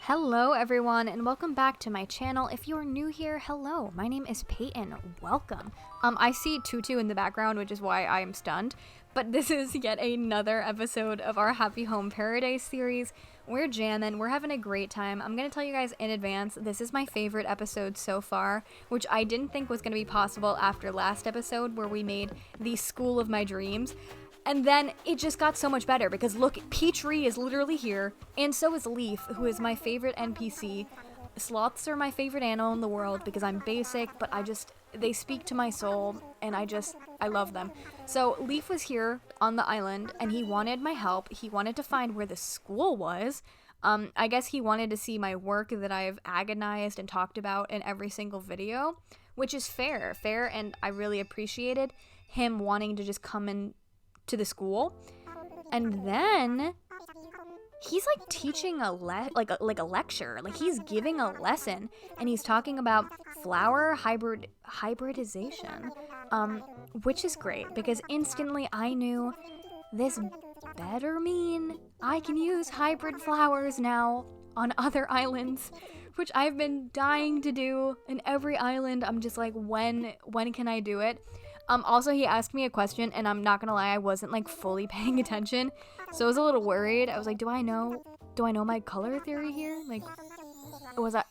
Hello everyone and welcome back to my channel. If you're new here, hello, my name is Peyton, welcome. I see Tutu in the background, which is why I am stunned, but this is yet another episode of our Happy Home Paradise series. We're jamming, we're having a great time. I'm gonna tell you guys in advance, this is my favorite episode so far, which I didn't think was gonna be possible after last episode where we made the school of my dreams. And then it just got so much better because look, Petri is literally here, and so is Leaf, who is my favorite NPC. Sloths are my favorite animal in the world because I'm basic, but they speak to my soul, and I love them. So Leaf was here on the island, and he wanted my help. He wanted to find where the school was. I guess he wanted to see my work that I've agonized and talked about in every single video, which is fair, and I really appreciated him wanting to just come in to the school. And then he's like teaching a lecture, like he's giving a lesson, and he's talking about flower hybridization, which is great because instantly I knew this better mean I can use hybrid flowers now on other islands, which I've been dying to do. In every island I'm just like, when can I do it? Also, he asked me a question, and I'm not gonna lie, I wasn't, like, fully paying attention, so I was a little worried. I was like, do I know my color theory here? Like,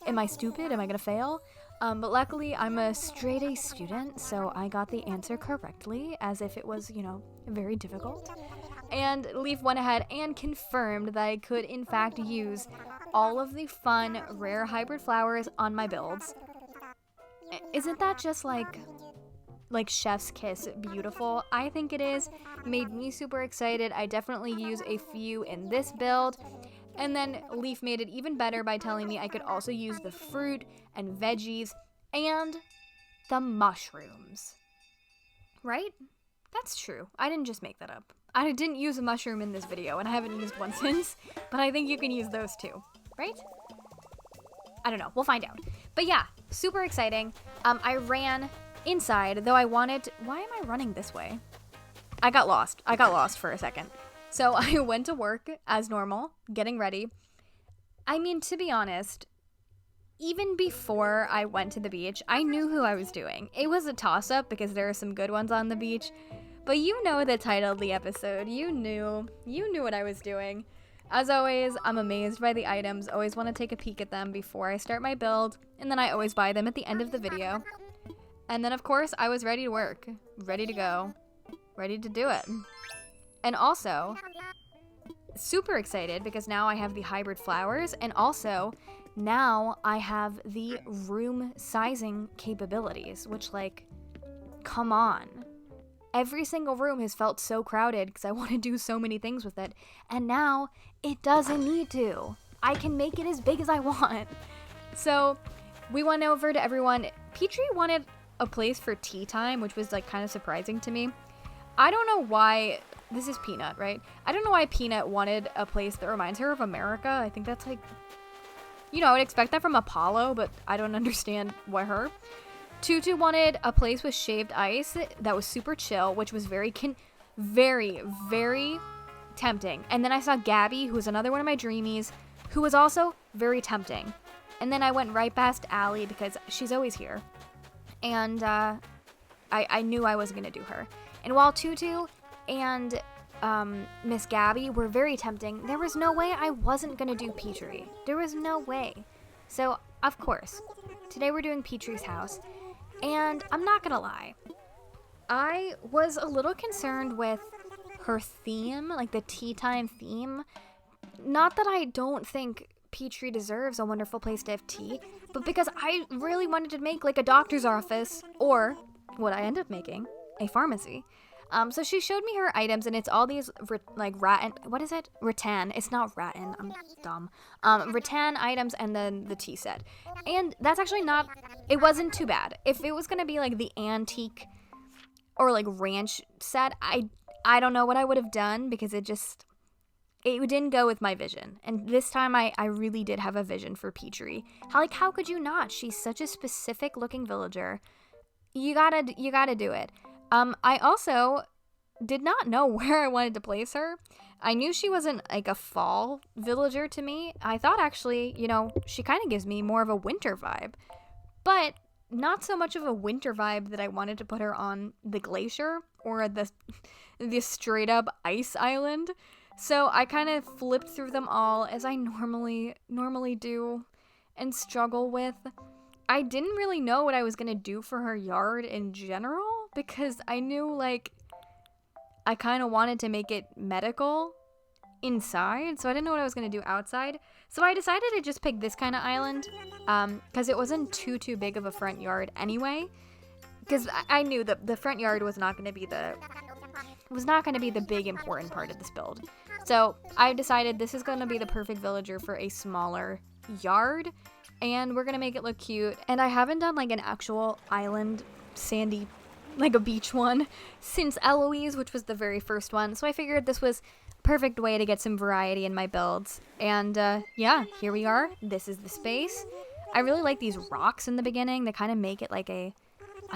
am I stupid? Am I gonna fail? But luckily, I'm a straight A student, so I got the answer correctly, as if it was, very difficult. And Leaf went ahead and confirmed that I could, in fact, use all of the fun, rare hybrid flowers on my builds. Isn't that just, like chef's kiss beautiful? I think it is. Made me super excited. I definitely use a few in this build. And then Leaf made it even better by telling me I could also use the fruit and veggies and the mushrooms. Right? That's true. I didn't just make that up. I didn't use a mushroom in this video, and I haven't used one since, but I think you can use those too, right? I don't know. We'll find out. But yeah, super exciting. I ran inside, though I wanted... Why am I running this way? I got lost for a second. So I went to work as normal, getting ready. I mean, to be honest, even before I went to the beach, I knew who I was doing. It was a toss-up because there are some good ones on the beach, but you know the title of the episode. You knew what I was doing. As always, I'm amazed by the items, always want to take a peek at them before I start my build, and then I always buy them at the end of the video. And then, of course, I was ready to work, ready to go, ready to do it. And also, super excited because now I have the hybrid flowers, and also now I have the room sizing capabilities, which, like, come on. Every single room has felt so crowded because I want to do so many things with it, and now it doesn't need to. I can make it as big as I want. So we went over to everyone. Petri wanted a place for tea time, which was like kind of surprising to me. I don't know why. This is Peanut, right? I don't know why Peanut wanted a place that reminds her of America. I think that's like, I would expect that from Apollo, but I don't understand why her. Tutu wanted a place with shaved ice that was super chill, which was very, very tempting. And then I saw Gabby, who was another one of my dreamies, who was also very tempting. And then I went right past Allie because she's always here. And I knew I was going to do her. And while Tutu and Miss Gabby were very tempting, there was no way I wasn't going to do Petri. There was no way. So, of course, today we're doing Petri's house. And I'm not going to lie. I was a little concerned with her theme, like the tea time theme. Not that I don't think Petri deserves a wonderful place to have tea, but because I really wanted to make like a doctor's office, or what I ended up making, a pharmacy. So she showed me her items, and it's all these rattan. What is it? Rattan. It's not rattan. I'm dumb. Rattan items, and then the tea set. And that's actually not. It wasn't too bad. If it was gonna be like the antique or like ranch set, I don't know what I would have done because it didn't go with my vision. And this time I really did have a vision for Petri. How could you not? She's such a specific looking villager. You gotta do it. I also did not know where I wanted to place her. I knew she wasn't like a fall villager to me. I thought actually, she kind of gives me more of a winter vibe. But not so much of a winter vibe that I wanted to put her on the glacier or the straight up ice island. So I kind of flipped through them all as I normally do and struggle with. I didn't really know what I was going to do for her yard in general because I knew like I kind of wanted to make it medical inside, so I didn't know what I was going to do outside. So I decided to just pick this kind of island because it wasn't too big of a front yard anyway, because I knew that the front yard was not going to be the big important part of this build. So I decided this is going to be the perfect villager for a smaller yard, and we're going to make it look cute. And I haven't done like an actual island sandy, like a beach one, since Eloise, which was the very first one. So I figured this was perfect way to get some variety in my builds. And yeah, here we are. This is the space. I really like these rocks in the beginning. They kind of make it like a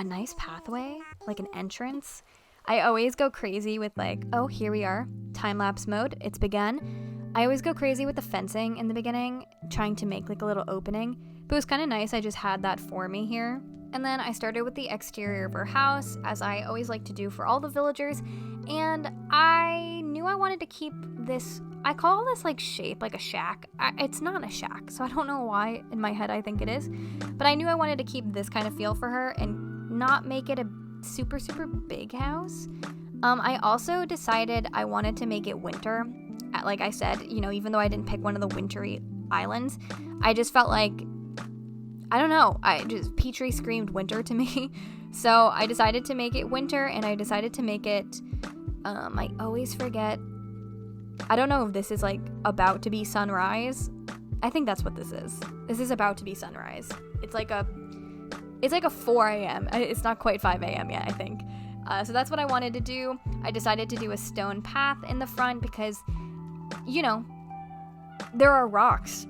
nice pathway, like an entrance. I always go crazy with like, oh, here we are, time-lapse mode, it's begun. I always go crazy with the fencing in the beginning, trying to make like a little opening, but it was kind of nice. I just had that for me here. And then I started with the exterior of her house, as I always like to do for all the villagers, and I knew I wanted to keep this, I call this like shape, like a shack. It's not a shack, so I don't know why in my head I think it is, but I knew I wanted to keep this kind of feel for her and not make it a super big house. I also decided I wanted to make it winter. Like I said, even though I didn't pick one of the wintry islands, I just felt like, I don't know, Petri screamed winter to me. So I decided to make it winter, and I decided to make it, I always forget, I don't know if this is like about to be sunrise. I think that's what this is. This is about to be sunrise. It's like a 4 a.m. It's not quite 5 a.m. yet, I think. So that's what I wanted to do. I decided to do a stone path in the front because, there are rocks.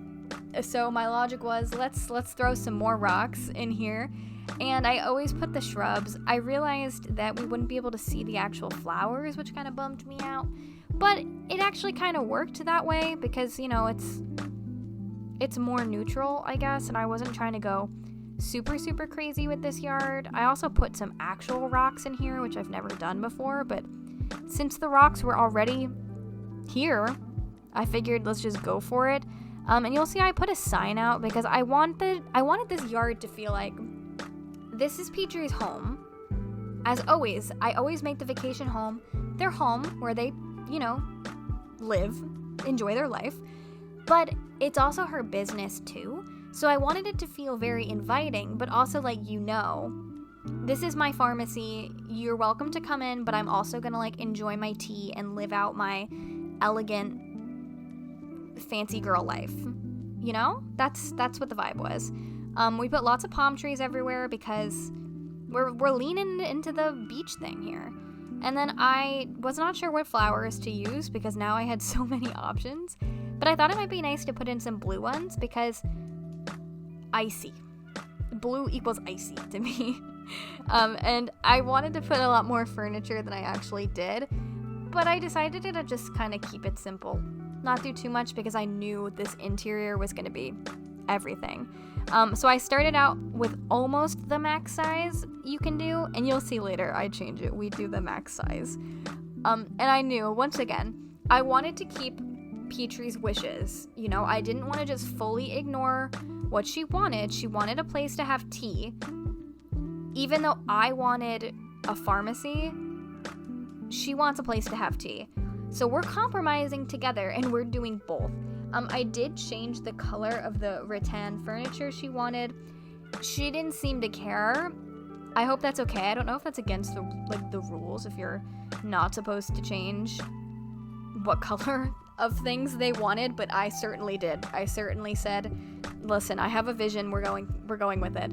So my logic was, let's throw some more rocks in here. And I always put the shrubs. I realized that we wouldn't be able to see the actual flowers, which kind of bummed me out. But it actually kind of worked that way because, it's more neutral, I guess, and I wasn't trying to go super crazy with this yard. I also put some actual rocks in here, which I've never done before, but since the rocks were already here, I figured let's just go for it. And you'll see I put a sign out because I wanted this yard to feel like this is Petri's home. As always, I always make the vacation home their home where they, live, enjoy their life, but it's also her business too. So I wanted it to feel very inviting, but also like, this is my pharmacy. You're welcome to come in, but I'm also going to like enjoy my tea and live out my elegant fancy girl life. That's what the vibe was. We put lots of palm trees everywhere because we're leaning into the beach thing here. And then I was not sure what flowers to use because now I had so many options, but I thought it might be nice to put in some blue ones because icy. Blue equals icy to me. And I wanted to put a lot more furniture than I actually did, but I decided to just kind of keep it simple. Not do too much because I knew this interior was going to be everything. So I started out with almost the max size you can do, and you'll see later I change it. We do the max size. And I knew, once again, I wanted to keep Petri's wishes. I didn't want to just fully ignore what she wanted. She wanted a place to have tea. Even though I wanted a pharmacy, she wants a place to have tea. So we're compromising together, and we're doing both. I did change the color of the rattan furniture she wanted. She didn't seem to care. I hope that's okay. I don't know if that's against the rules if you're not supposed to change what color of things they wanted, but I certainly did. I certainly said, listen, I have a vision, we're going with it.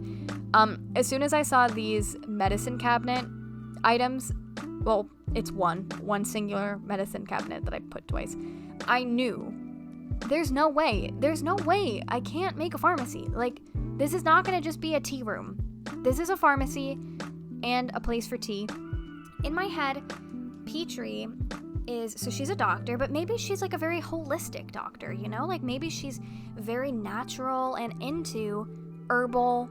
As soon as I saw these medicine cabinet items, well, it's one singular medicine cabinet that I put twice, I knew there's no way I can't make a pharmacy. Like, this is not gonna just be a tea room. This is a pharmacy and a place for tea. In my head, Petri is, so she's a doctor, but maybe she's like a very holistic doctor, you know? Like maybe she's very natural and into herbal,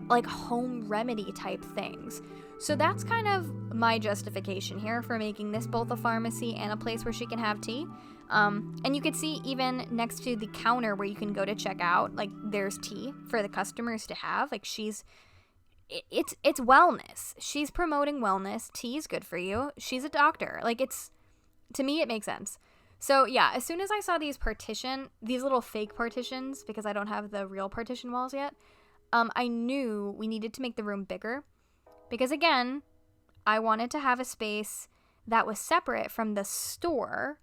like home remedy type things. So that's kind of my justification here for making this both a pharmacy and a place where she can have tea. And you could see even next to the counter where you can go to check out, like there's tea for the customers to have. Like it's wellness. She's promoting wellness. Tea is good for you. She's a doctor. Like to me, it makes sense. So yeah, as soon as I saw these little fake partitions, because I don't have the real partition walls yet, I knew we needed to make the room bigger. Because again, I wanted to have a space that was separate from the store,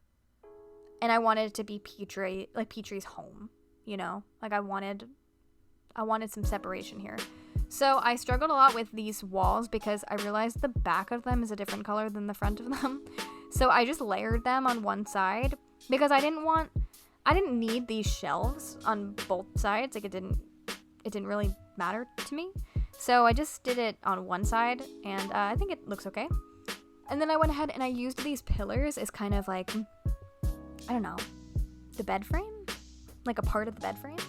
and I wanted it to be Petri's home, you know? Like I wanted some separation here. So I struggled a lot with these walls because I realized the back of them is a different color than the front of them. So I just layered them on one side because I didn't need these shelves on both sides. Like it didn't really matter to me. So I just did it on one side, and I think it looks okay. And then I went ahead and I used these pillars as kind of like, I don't know, the bed frame? Like a part of the bed frame?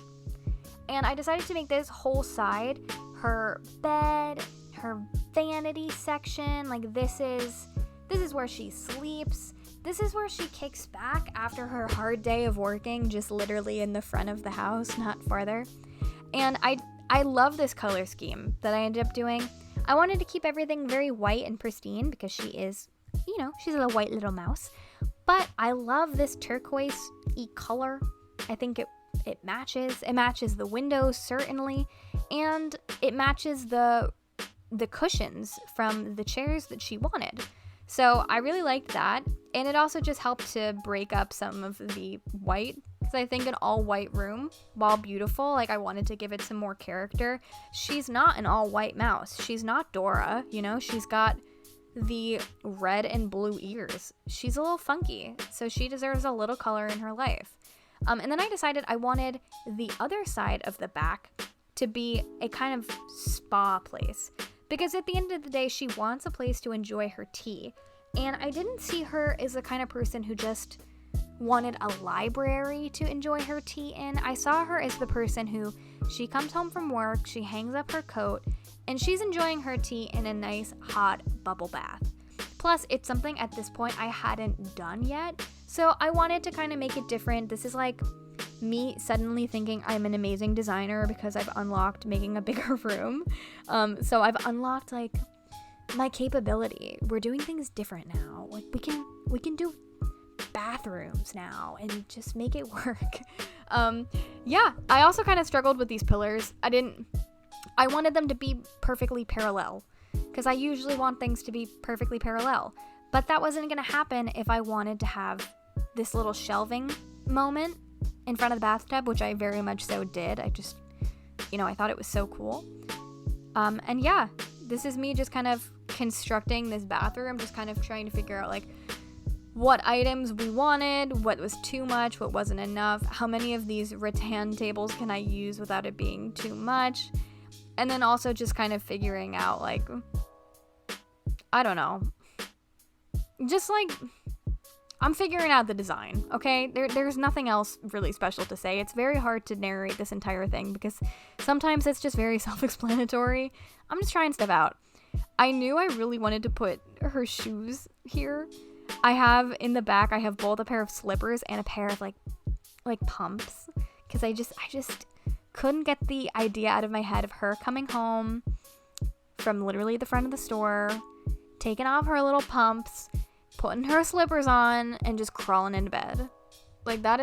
And I decided to make this whole side her bed, her vanity section. Like this is where she sleeps. This is where she kicks back after her hard day of working, just literally in the front of the house, not farther. And I love this color scheme that I ended up doing. I wanted to keep everything very white and pristine because she is, you know, she's a white little mouse. But I love this turquoise-y color. I think it matches. It matches the windows, certainly. And it matches the cushions from the chairs that she wanted. So I really liked that. And it also just helped to break up some of the white. Because I think an all-white room, while beautiful, like I wanted to give it some more character. She's not an all-white mouse. She's not Dora, you know? She's got the red and blue ears. She's a little funky, so she deserves a little color in her life. And then I decided I wanted the other side of the back to be a kind of spa place. Because at the end of the day, she wants a place to enjoy her tea. And I didn't see her as the kind of person who just wanted a library to enjoy her tea in. I saw her as the person who, she comes home from work, she hangs up her coat, and she's enjoying her tea in a nice hot bubble bath. Plus, it's something at this point I hadn't done yet, so I wanted to kind of make it different. This is like me suddenly thinking I'm an amazing designer because I've unlocked making a bigger room. So I've unlocked like my capability. We're doing things different now. Like we can do bathrooms now and just make it work. Yeah, I also kind of struggled with these pillars. I wanted them to be perfectly parallel because I usually want things to be perfectly parallel, but that wasn't going to happen if I wanted to have this little shelving moment in front of the bathtub, which I very much so did. I just, I thought it was so cool. And yeah, this is me just kind of constructing this bathroom, just kind of trying to figure out like what items we wanted, what was too much, what wasn't enough, how many of these rattan tables can I use without it being too much, and then also just kind of figuring out like, I don't know, just like, I'm figuring out the design, okay? There's nothing else really special to say. It's very hard to narrate this entire thing because sometimes it's just very self-explanatory. I'm just trying stuff out. I knew I really wanted to put her shoes here. I have in the back, I have both a pair of slippers and a pair of like pumps because I just couldn't get the idea out of my head of her coming home from literally the front of the store, taking off her little pumps, putting her slippers on, and just crawling into bed. Like that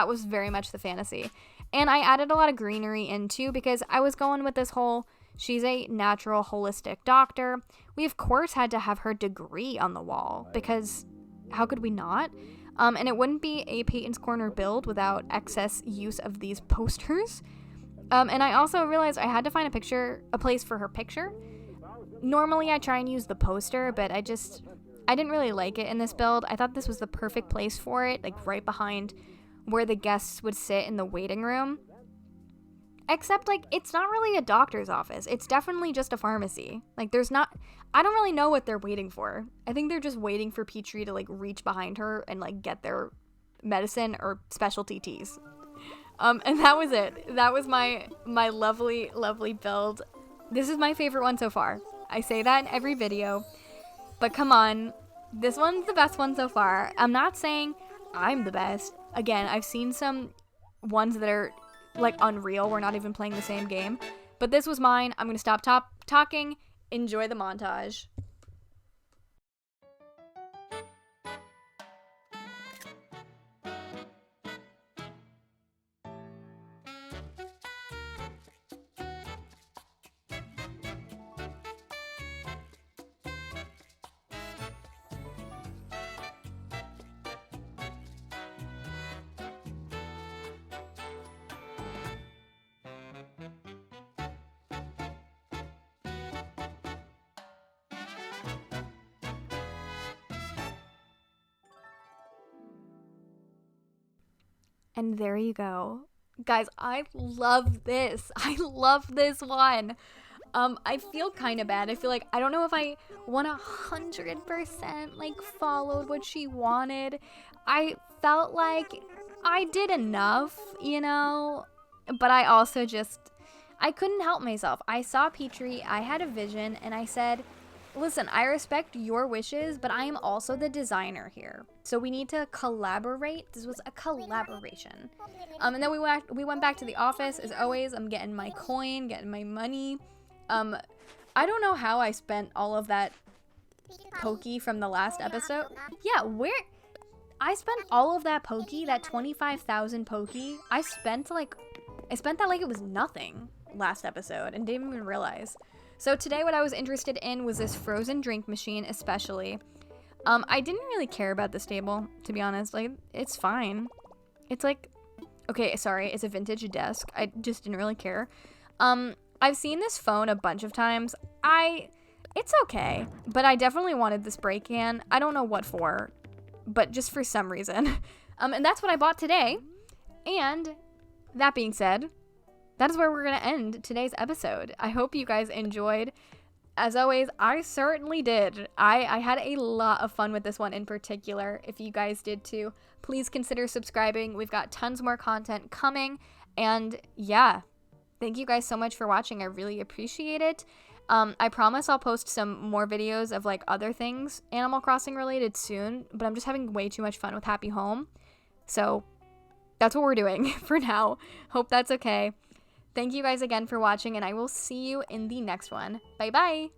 was very much the fantasy. And I added a lot of greenery in too because I was going with this whole, she's a natural holistic doctor. We of course had to have her degree on the wall because how could we not? And it wouldn't be a Peyton's Corner build without excess use of these posters. And I also realized I had to find a place for her picture. Normally I try and use the poster, but I didn't really like it in this build. I thought this was the perfect place for it, like right behind where the guests would sit in the waiting room. Except, like, it's not really a doctor's office. It's definitely just a pharmacy. Like, I don't really know what they're waiting for. I think they're just waiting for Petri to, like, reach behind her and, like, get their medicine or specialty teas. And that was it. That was my lovely, lovely build. This is my favorite one so far. I say that in every video. But come on. This one's the best one so far. I'm not saying I'm the best. Again, I've seen some ones that are, like, unreal. We're not even playing the same game. But this was mine. I'm going to stop talking. Enjoy the montage. And there you go. Guys, I love this. I love this one. I feel kind of bad. I feel like, I don't know if I 100% like followed what she wanted. I felt like I did enough, you know, but I also I couldn't help myself. I saw Petri, I had a vision, and I said, listen, I respect your wishes, but I am also the designer here. So we need to collaborate. This was a collaboration. And then we went back to the office. As always, I'm getting my coin, getting my money. I don't know how I spent all of that pokey from the last episode. Yeah, I spent all of that pokey, that 25,000 pokey. I spent that like it was nothing last episode and didn't even realize. So today what I was interested in was this frozen drink machine especially. I didn't really care about this table, to be honest. Like, it's fine. It's like, okay, sorry, it's a vintage desk. I just didn't really care. I've seen this phone a bunch of times. It's okay, but I definitely wanted the spray can. I don't know what for, but just for some reason. And that's what I bought today. And that being said, that is where we're going to end today's episode. I hope you guys enjoyed. As always, I certainly did. I had a lot of fun with this one in particular. If you guys did too, please consider subscribing. We've got tons more content coming. And yeah, thank you guys so much for watching. I really appreciate it. I promise I'll post some more videos of like other things Animal Crossing related soon, but I'm just having way too much fun with Happy Home. So that's what we're doing for now. Hope that's okay. Thank you guys again for watching, and I will see you in the next one. Bye-bye!